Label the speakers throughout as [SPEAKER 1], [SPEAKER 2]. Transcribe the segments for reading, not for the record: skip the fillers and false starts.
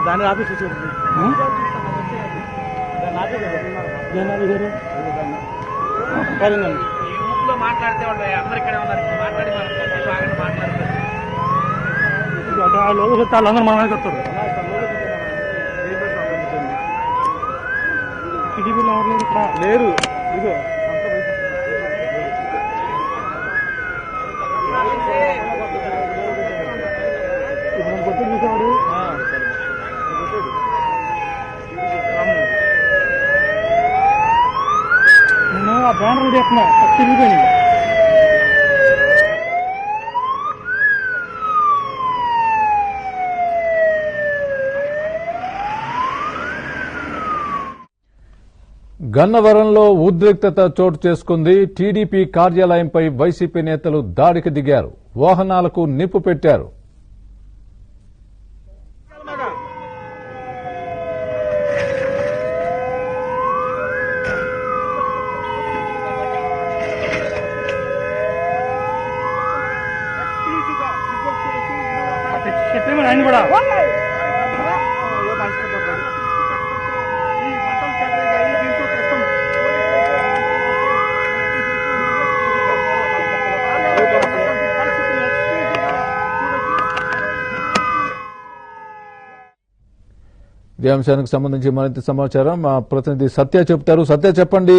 [SPEAKER 1] దాని ఆఫీస్ మాట్లాడితే వాళ్ళు అందరు ఇక్కడే ఉన్నారు. మాట్లాడి మాట్లాడతారు. వాళ్ళందరూ మన చెప్తారు. టీడీపీలో ఎవరు లేరు ఇక్కడ లేరు. ఇదిగో ఇప్పుడు కొట్టు చూసేవాడు నేను ఆ బ్యానర్ చేస్తున్నా తిరిగిపోయి
[SPEAKER 2] గన్నవరంలో ఉద్రిక్తత చోటు చేసుకుంది. టీడీపీ కార్యాలయంపై వైసీపీ నేతలు దాడికి దిగారు. వాహనాలకు నిప్పు పెట్టారు.
[SPEAKER 1] ఆయన కూడా
[SPEAKER 2] ఇదే అంశానికి సంబంధించి మరింత సమాచారం మా ప్రతినిధి సత్య చెబుతారు. సత్య, చెప్పండి.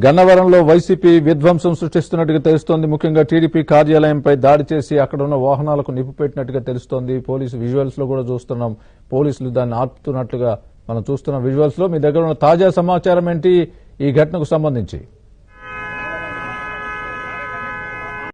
[SPEAKER 2] గన్నవరంలో వైసీపీ విధ్వంసం సృష్టిస్తున్నట్టుగా తెలుస్తోంది. ముఖ్యంగా టీడీపీ కార్యాలయంపై దాడి చేసి అక్కడ ఉన్న వాహనాలకు నిప్పు పెట్టినట్టుగా తెలుస్తోంది. పోలీసు విజువల్స్ లో కూడా చూస్తున్నాం. పోలీసులు దాన్ని ఆపుతున్నట్లుగా మనం చూస్తున్న విజువల్స్ లో మీ దగ్గర ఉన్న తాజా సమాచారం ఏంటి ఈ ఘటనకు సంబంధించి?